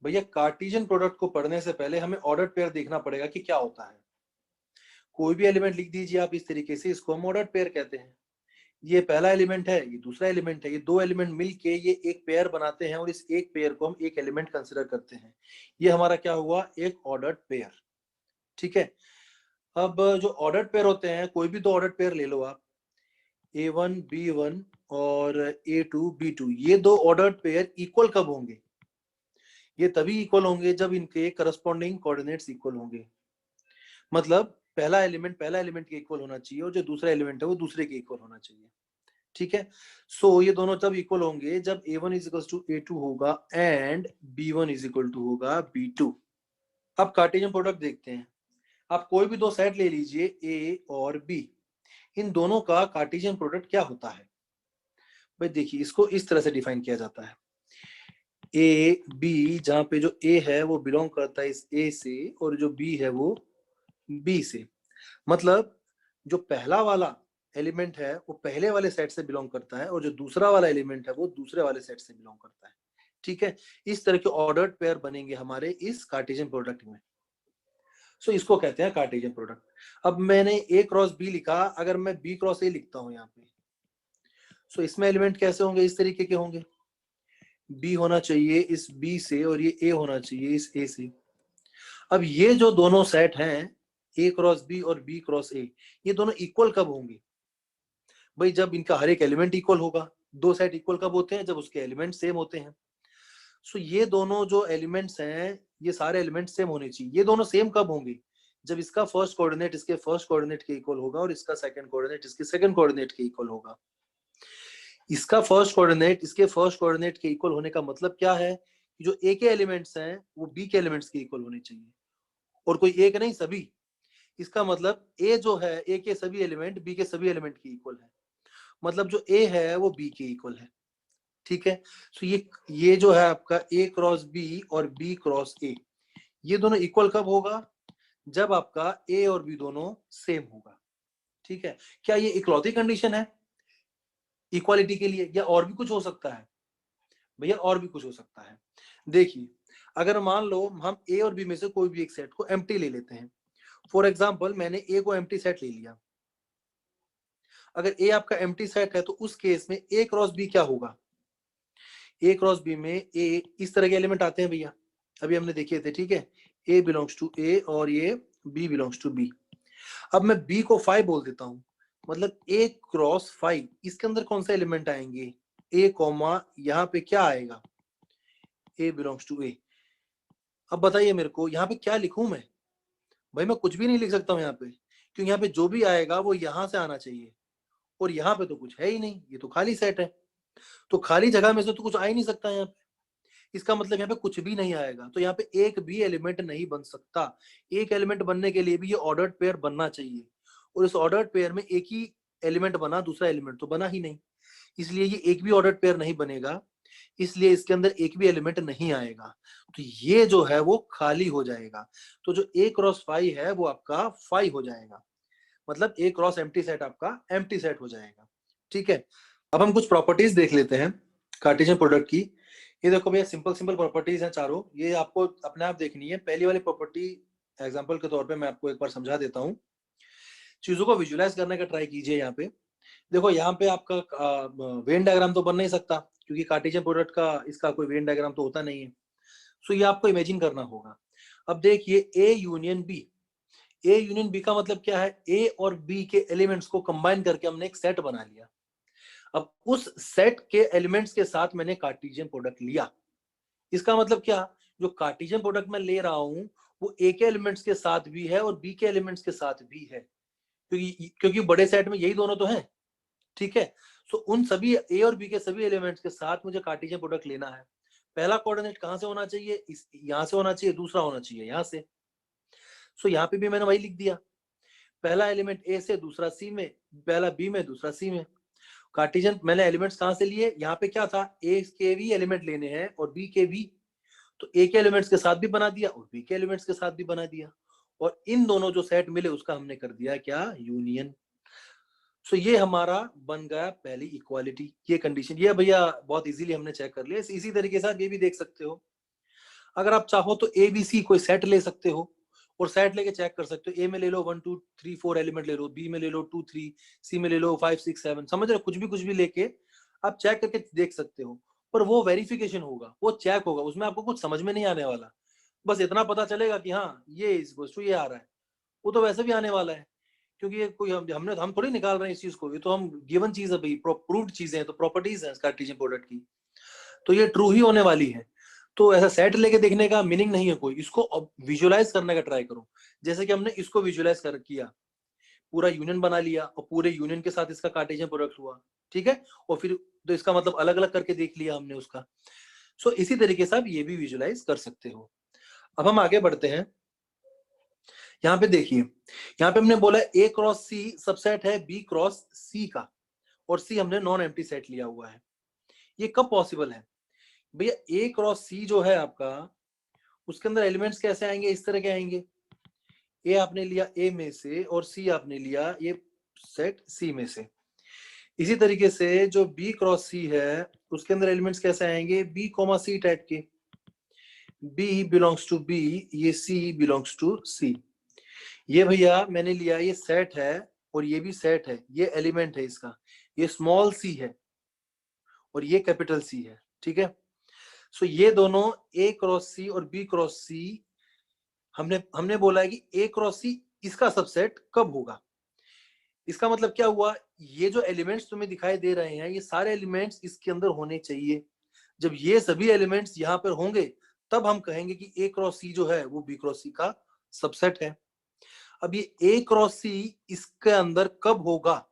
भैया Cartesian product को पढ़ने से पहले हमें ऑर्डर्ड पेयर देखना पड़ेगा कि क्या होता है। कोई भी एलिमेंट लिख दीजिए आप इस तरीके से, इसको हम ऑर्डर्ड पेयर कहते हैं। ये पहला एलिमेंट है, ये दूसरा एलिमेंट है, ये दो एलिमेंट मिलके ये एक पेयर बनाते हैं और इस एक पेयर को हम एक एलिमेंट कंसिडर करते हैं। ये हमारा क्या हुआ, एक ऑर्डर्ड पेयर। ठीक है। अब जो ऑर्डर्ड पेयर होते हैं, कोई भी दो ऑर्डर्ड पेयर ले लो आप, A1 B1 और A2 B2, ये दो ऑर्डर्ड पेयर इक्वल कब होंगे? ये तभी इक्वल होंगे जब इनके करस्पॉन्डिंग कोऑर्डिनेट्स इक्वल होंगे। मतलब पहला एलिमेंट के इक्वल होना चाहिए और जो दूसरा एलिमेंट है वो दूसरे के इक्वल होना चाहिए। ठीक है। सो ये दोनों तब इक्वल होंगे जब A1 is equal to A2 होगा and B1 is equal to होगा B2। अब कार्टेशियन प्रोडक्ट देखते हैं। आप कोई भी दो सेट ले लीजिए A और B, इन दोनों का कार्टेशियन प्रोडक्ट क्या होता है? भाई देखिए, इसको इस तरह से डिफाइन किया जाता है। ए बी, जहां पे जो ए है वो बिलोंग करता है इस ए से और जो बी है वो बी से। मतलब जो पहला वाला एलिमेंट है वो पहले वाले सेट से बिलोंग करता है और जो दूसरा वाला एलिमेंट है वो दूसरे वाले सेट से बिलोंग करता है। ठीक है। इस तरह के ऑर्डर्ड पेयर बनेंगे हमारे इस कार्टेशियन प्रोडक्ट में। सो इसको कहते हैं कार्टेशियन प्रोडक्ट। अब मैंने ए क्रॉस बी लिखा, अगर मैं बी क्रॉस ए लिखता हूं यहाँ पे, सो इसमें एलिमेंट कैसे होंगे? इस तरीके के होंगे। बी होना चाहिए इस बी से और ये ए होना चाहिए इस ए से। अब ये जो दोनों सेट हैं, ए क्रॉस बी और बी क्रॉस ए, ये दोनों इक्वल कब होंगे? भाई जब इनका हर एक एलिमेंट इक्वल होगा। दो सेट इक्वल कब होते हैं? जब उसके एलिमेंट सेम होते हैं। सो ये दोनों जो एलिमेंट्स हैं, ये सारे एलिमेंट सेम होने चाहिए। ये दोनों सेम कब होंगे? जब इसका फर्स्ट कोऑर्डिनेट इसके फर्स्ट कोऑर्डिनेट के इक्वल होगा और इसका सेकंड कोऑर्डिनेट इसके सेकंड कोऑर्डिनेट के इक्वल होगा। इसका फर्स्ट कोऑर्डिनेट इसके फर्स्ट कोऑर्डिनेट के इक्वल होने का मतलब क्या है? जो ए के एलिमेंट्स हैं वो बी के एलिमेंट्स के इक्वल होने चाहिए, और कोई एक नहीं, सभी। इसका मतलब ए जो है, ए के सभी एलिमेंट बी के सभी एलिमेंट के इक्वल है। मतलब जो ए है वो बी के इक्वल है। ठीक है। सो ये जो है आपका ए क्रॉस बी और बी क्रॉस ए, ये दोनों इक्वल कब होगा? जब आपका ए और बी दोनों सेम होगा। ठीक है। क्या ये इक्लौती कंडीशन है इक्वालिटी के लिए, या और भी कुछ हो सकता है? भैया और भी कुछ हो सकता है। देखिए, अगर मान लो हम ए और बी में से कोई भी एक सेट को एम्प्टी ले लेते हैं। फॉर एग्जाम्पल, मैंने ए को एम्प्टी सेट ले लिया। अगर ए आपका एम्प्टी सेट है तो उस केस में ए क्रॉस बी क्या होगा? ए क्रॉस बी में ए इस तरह के एलिमेंट आते हैं भैया, अभी हमने देखे थे। ठीक है। ए बिलोंग्स टू ए और ये बी बिलोंग्स टू बी। अब मैं बी को 5 बोल देता हूं, मतलब ए क्रॉस 5, इसके अंदर कौन सा एलिमेंट आएंगे? ए कॉमा यहाँ पे क्या आएगा? ए बिलोंग्स टू ए। अब बताइए मेरे को यहाँ पे क्या लिखूं मैं? भाई मैं कुछ भी नहीं लिख सकता हूँ यहाँ पे, क्योंकि यहाँ पे जो भी आएगा वो यहाँ से आना चाहिए, और यहाँ पे तो कुछ है ही नहीं, ये तो खाली सेट है। तो खाली जगह में से तो कुछ आ ही नहीं सकता यहाँ पे। इसका मतलब यहाँ पे कुछ भी नहीं आएगा, तो यहाँ पे एक भी एलिमेंट नहीं बन सकता। एक एलिमेंट बनने के लिए भी ये ऑर्डर्ड पेयर बनना चाहिए, और इस ऑर्डर्ड पेयर में एक ही एलिमेंट बना, दूसरा एलिमेंट तो बना ही नहीं, इसलिए ये एक भी ऑर्डर्ड पेयर नहीं बनेगा। इसलिए इसके अंदर एक भी एलिमेंट नहीं आएगा, तो ये जो है वो खाली हो जाएगा। तो जो ए क्रॉस 5 है वो आपका 5 हो जाएगा, मतलब ए क्रॉस एम्प्टी सेट आपका एम्प्टी सेट हो जाएगा। ठीक है। अब हम कुछ प्रॉपर्टीज देख लेते हैं कार्टेशियन प्रोडक्ट की। ये देखो भैया, सिंपल सिंपल प्रॉपर्टीज हैं चारों, ये आपको अपने आप देखनी है। पहली वाली प्रॉपर्टी एग्जांपल के तौर पे मैं आपको एक बार समझा देता हूँ, चीजों को विजुलाइज करने का ट्राई कीजिए। यहाँ पे देखो, यहाँ पे आपका वेन डायग्राम तो बन नहीं सकता, क्योंकि कार्टेशियन प्रोडक्ट का इसका कोई वेन डायग्राम तो होता नहीं है। सो ये आपको इमेजिन करना होगा। अब देखिए, A union B. A union B का मतलब क्या है? ए और बी के एलिमेंट्स को कंबाइन करके हमने एक सेट बना लिया। अब उस सेट के एलिमेंट्स के साथ मैंने कार्टेशियन प्रोडक्ट लिया। इसका मतलब क्या? जो कार्टेशियन प्रोडक्ट मैं ले रहा हूं वो ए के एलिमेंट्स के साथ भी है और बी के एलिमेंट्स के साथ भी है, क्योंकि बड़े सेट में यही दोनों तो हैं। ठीक है। सो उन सभी ए और बी के सभी एलिमेंट्स के साथ मुझे कार्टेशियन प्रोडक्ट लेना है। पहला कोऑर्डिनेट कहां से होना चाहिए? इस यहां से होना चाहिए, दूसरा होना चाहिए यहां से। सो यहाँ पे भी मैंने वही लिख दिया, पहला एलिमेंट ए से, दूसरा सी में, पहला बी में, दूसरा सी में। कार्टेशियन मैंने एलिमेंट्स कहां से लिए? यहाँ पे क्या था, ए के भी एलिमेंट लेने हैं और बी के भी, तो ए के एलिमेंट्स के साथ भी बना दिया और बी के एलिमेंट्स के साथ भी बना दिया, और इन दोनों जो सेट मिले उसका हमने कर दिया क्या? यूनियन। सो ये हमारा बन गया पहली इक्वालिटी। ये कंडीशन, ये भैया बहुत इजीली हमने चेक कर लिया। इसी तरीके से आप ये भी देख सकते हो। अगर आप चाहो तो ए बी सी कोई सेट ले सकते हो और सेट लेके चेक कर सकते हो। ए में ले लो 1 2 3 4 एलिमेंट ले लो, बी में ले लो 2 3, सी में ले लो 5 6 7, समझ रहे हो, कुछ भी लेके आप चेक करके देख सकते हो। पर वो वेरिफिकेशन होगा, वो चेक होगा, उसमें आपको कुछ समझ में नहीं आने वाला, बस इतना पता चलेगा कि हाँ ये ये आ रहा है। वो तो वैसे भी आने वाला है, क्योंकि ये कोई हम थोड़ी निकाल रहे हैं इस चीज को, ये तो हम गिवन चीज है भाई, प्रूव्ड चीजें हैं, तो प्रॉपर्टीज है कार्टेशियन प्रोडक्ट की, तो ये ट्रू ही होने वाली है। तो ऐसा सेट लेके देखने का मीनिंग नहीं है कोई, इसको विजुअलाइज करने का ट्राई करो। जैसे कि हमने इसको विजुअलाइज कर किया, पूरा यूनियन बना लिया और पूरे यूनियन के साथ इसका कार्टेशियन प्रोडक्ट हुआ, ठीक है, और फिर तो इसका मतलब अलग अलग करके देख लिया हमने उसका। सो इसी तरीके से आप ये भी विजुअलाइज कर सकते हो। अब हम आगे बढ़ते हैं। यहाँ पे देखिए, यहाँ पे हमने बोला ए क्रॉस सी सबसेट है बी क्रॉस सी का, और सी हमने नॉन एम्प्टी सेट लिया हुआ है। ये कब पॉसिबल है भैया? ए क्रॉस सी जो है आपका, उसके अंदर एलिमेंट्स कैसे आएंगे? इस तरह के आएंगे, ए आपने लिया ए में से और सी आपने लिया ये सेट सी में से। इसी तरीके से जो बी क्रॉस सी है उसके अंदर एलिमेंट्स कैसे आएंगे? बी कॉमा सी टाइप के, बी बिलोंग्स टू बी, ये सी बिलोंग्स टू सी। ये भैया मैंने लिया, ये सेट है और ये भी सेट है, ये एलिमेंट है इसका, ये स्मॉल सी है और ये कैपिटल सी है, ठीक है। सो ये दोनों ए क्रॉस सी और बी क्रॉस सी, हमने हमने बोला है कि ए क्रॉस सी इसका सबसेट कब होगा। इसका मतलब क्या हुआ? ये जो एलिमेंट्स तुम्हें दिखाई दे रहे हैं, ये सारे एलिमेंट्स इसके अंदर होने चाहिए। जब ये सभी एलिमेंट्स यहाँ पर होंगे तब हम कहेंगे कि ए क्रॉस सी जो है वो बी क्रॉस सी का सबसेट है। अब ये ए क्रॉस सी इसके अंदर कब होगा?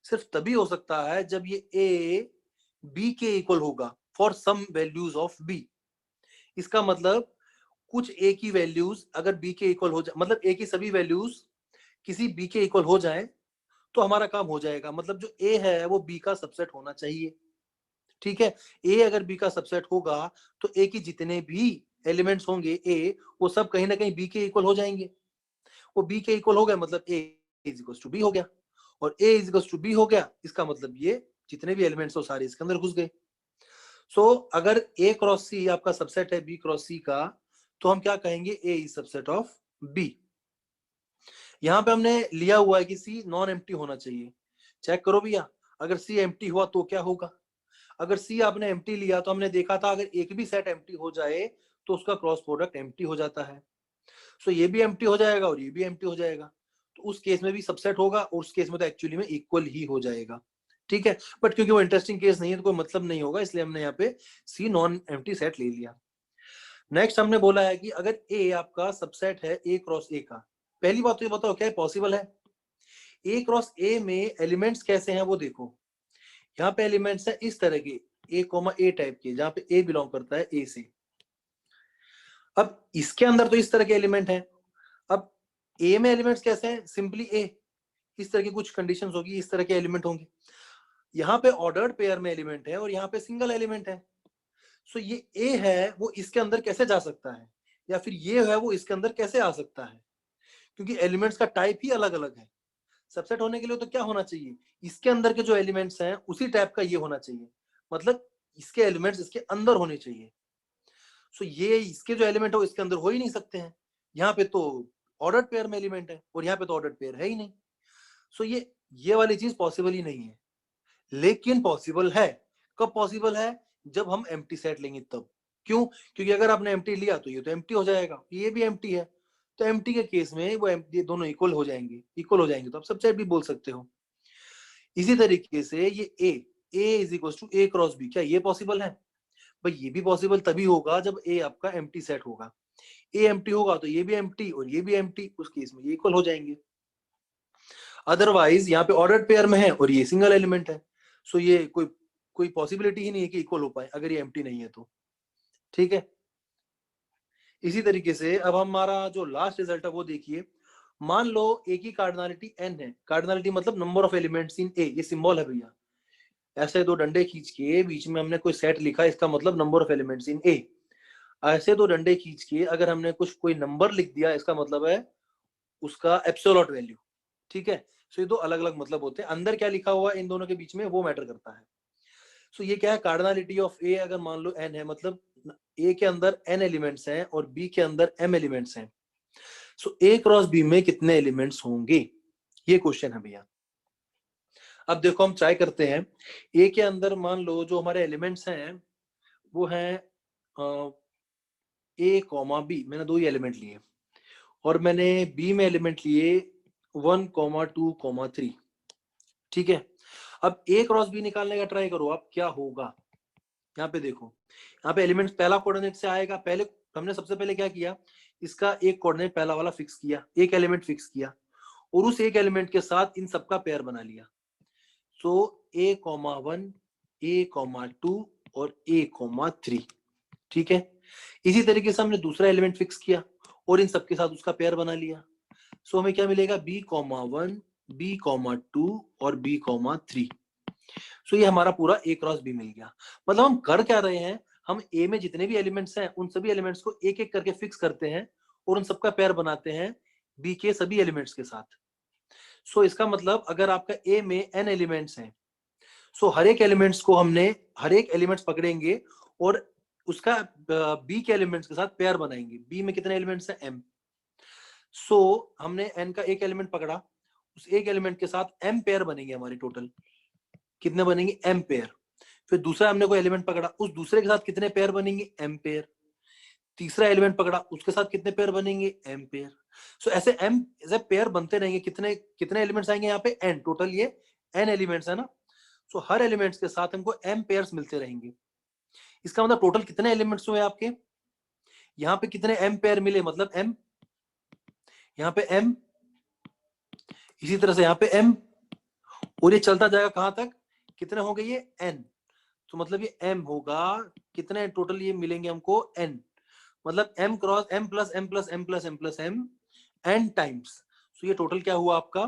सिर्फ तभी हो सकता है जब ये ए बी के इक्वल होगा for some values of B. इसका मतलब कुछ ए की वैल्यूज अगर बी के इक्वल हो जाए, मतलब ए की सभी वैल्यूज किसी बी के इक्वल हो जाए तो हमारा काम हो जाएगा। मतलब जो ए है वो बी का सबसेट होना चाहिए, ठीक है। ए अगर बी का सबसेट होगा तो ए की जितने भी एलिमेंट्स होंगे ए, वो सब कहीं ना कहीं बी के इक्वल हो जाएंगे। वो बी के इक्वल हो गया मतलब ए इज इक्वल टू बी हो गया, और ए इज इक्वल टू बी हो गया, इसका मतलब ये जितने भी एलिमेंट्स हो सारे इसके अंदर घुस गए। सो अगर ए क्रॉस सी आपका सबसेट है बी क्रॉस सी का, तो हम क्या कहेंगे? ए इज सबसेट ऑफ बी। यहां पे हमने लिया हुआ है कि सी नॉन एम्प्टी होना चाहिए। चेक करो भैया, अगर सी एम्प्टी हुआ तो क्या होगा? अगर सी आपने एम्प्टी लिया तो हमने देखा था अगर एक भी सेट एम्प्टी हो जाए तो उसका क्रॉस प्रोडक्ट एम्प्टी हो जाता है। सो ये भी एम्प्टी हो जाएगा और ये भी एम्प्टी हो जाएगा, तो उस केस में भी सबसेट होगा और उस केस में तो एक्चुअली में इक्वल ही हो जाएगा, ठीक है। बट क्योंकि वो इंटरेस्टिंग केस नहीं है तो कोई मतलब नहीं होगा, इसलिए हमने यहाँ पे सी नॉन एम्प्टी सेट ले लिया। नेक्स्ट हमने बोला है कि अगर ए आपका सबसेट है ए क्रॉस ए का, पहली बात तो ये बताओ क्या पॉसिबल है? ए क्रॉस ए में एलिमेंट्स कैसे हैं वो देखो। यहाँ पे एलिमेंट्स है इस तरह के ए कोमा ए टाइप के, जहाँ पे ए बिलोंग करता है ए से। अब इसके अंदर तो इस तरह के एलिमेंट हैं। अब ए में एलिमेंट्स कैसे हैं? सिंपली ए, इस तरह की कुछ कंडीशंस होगी, इस तरह के एलिमेंट होंगे। यहाँ पे ऑर्डर्ड पेयर में एलिमेंट है और यहाँ पे सिंगल एलिमेंट है। सो ये ए है वो इसके अंदर कैसे जा सकता है, या फिर ये है वो इसके अंदर कैसे आ सकता है? क्योंकि एलिमेंट्स का टाइप ही अलग अलग है। सबसेट होने के लिए तो क्या होना चाहिए? इसके अंदर के जो एलिमेंट्स हैं उसी टाइप का ये होना चाहिए, मतलब इसके एलिमेंट्स इसके अंदर होने चाहिए। सो ये इसके जो एलिमेंट है इसके अंदर हो ही नहीं सकते हैं। यहाँ पे तो ऑर्डर्ड पेयर में एलिमेंट है और यहाँ पे तो ऑर्डर्ड पेयर है ही नहीं। सो ये वाली चीज पॉसिबल ही नहीं है। लेकिन पॉसिबल है। कब पॉसिबल है? जब हम एम्प्टी सेट लेंगे तब। क्यों? क्योंकि अगर आपने एम्प्टी लिया तो ये तो एम्प्टी हो जाएगा, ये भी एम्प्टी है, तो एम्प्टी के केस में वो ये दोनों इक्वल हो जाएंगे, तो आप सबसेट भी बोल सकते हो। इसी तरीके से ये A is equal to A cross B, क्या ये पॉसिबल है? भाई ये भी पॉसिबल तभी होगा जब ए आपका एम्प्टी सेट होगा। ए एम्प्टी होगा तो ये भी एम्प्टी और ये भी एम्प्टी, उस केस में ये इक्वल हो जाएंगे। अदरवाइज यहाँ पे ऑर्डर्ड पेयर में है और ये सिंगल एलिमेंट है, सो ये कोई पॉसिबिलिटी ही नहीं है कि इक्वल हो पाए अगर ये एम्प्टी नहीं है तो, ठीक है। इसी तरीके से अब हमारा जो लास्ट रिजल्ट है वो देखिए। मान लो ए की कार्डिनलिटी n है, कार्डिनलिटी मतलब नंबर ऑफ एलिमेंट्स इन ए, ये सिंबल है भैया। ऐसे दो डंडे खींच के बीच में हमने कोई सेट लिखा, इसका मतलब नंबर ऑफ एलिमेंट्स इन ए। ऐसे दो डंडे खींच के अगर हमने कोई नंबर लिख दिया, इसका मतलब है उसका एब्सोल्यूट वैल्यू, ठीक है। सो ये दो अलग अलग मतलब होते हैं, अंदर क्या लिखा हुआ इन दोनों के बीच में वो मैटर करता है। सो ये क्या है, कार्डिनलिटी ऑफ ए अगर मान लो n है, मतलब ए के अंदर n एलिमेंट्स हैं और बी के अंदर m एलिमेंट्स हैं, सो ए क्रॉस बी में कितने एलिमेंट्स होंगे, ये क्वेश्चन है भैया। अब देखो हम ट्राई करते हैं। ए के अंदर मान लो जो हमारे एलिमेंट्स हैं वो हैं ए कॉमा बी, मैंने दो ही एलिमेंट लिए, और मैंने बी में एलिमेंट लिए 1,2,3। ठीक है, अब ए क्रॉस बी निकालने का ट्राई करो आप, क्या होगा। यहाँ पे देखो, यहाँ पे एलिमेंट पहला कोऑर्डिनेट से आएगा। पहले हमने सबसे पहले क्या किया, इसका एक कोऑर्डिनेट पहला वाला फिक्स किया, एक एलिमेंट फिक्स किया, और उस एक एलिमेंट के साथ इन सबका पेयर बना लिया। सो A,1, A,2 और A,3। ठीक है, इसी तरीके से हमने दूसरा एलिमेंट फिक्स किया और इन सबके साथ उसका पेयर बना लिया। सो हमें क्या मिलेगा, B,1, B,2 और B,3। सो ये हमारा पूरा A क्रॉस B मिल गया। मतलब हम कर क्या रहे हैं, हम A में जितने भी एलिमेंट्स हैं उन सभी एलिमेंट्स को एक एक करके फिक्स करते हैं और उन सबका पेयर बनाते हैं B के सभी एलिमेंट्स के साथ। सो इसका मतलब अगर आपका A में n एलिमेंट्स हैं, सो हर एक एलिमेंट्स को हमने, हर एक एलिमेंट्स पकड़ेंगे और उसका B के एलिमेंट्स के साथ पेयर बनाएंगे। B में कितने एलिमेंट्स हैं, m। सो हमने n का एक एलिमेंट पकड़ा, उस एक एलिमेंट के साथ m पेयर बनेंगे हमारे, टोटल कितने बनेंगे, m पेयर। फिर दूसरा हमने कोई एलिमेंट पकड़ा, उस दूसरे के साथ कितने पेयर बनेंगे, m पेयर। तीसरा एलिमेंट पकड़ा, उसके साथ कितने पेयर बनेंगे, m पेयर। सो ऐसे m ऐसे पेयर बनते रहेंगे। कितने कितने एलिमेंट्स आएंगे यहाँ पे, n, टोटल ये n एलिमेंट्स है ना। सो हर एलिमेंट्स के साथ हमको m पेयर्स मिलते रहेंगे। इसका मतलब टोटल कितने एलिमेंट्स हुए आपके, यहाँ पे कितने m पेयर मिले, मतलब m, यहाँ पे m, इसी तरह से यहाँ पे m, और ये चलता जाएगा कहां तक, कितने हो गए ये n। तो मतलब ये m होगा, कितने टोटल ये मिलेंगे हमको, n। मतलब m cross m plus m plus m plus m plus m n times. So ये टोटल क्या हुआ आपका,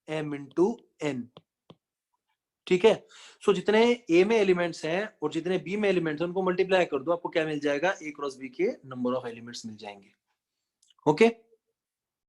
m इंटू n। ठीक है, सो जितने a में एलिमेंट्स हैं और जितने b में एलिमेंट्स हैं उनको मल्टीप्लाई कर दो, आपको क्या मिल जाएगा, a क्रॉस b के नंबर ऑफ एलिमेंट्स मिल जाएंगे। ओके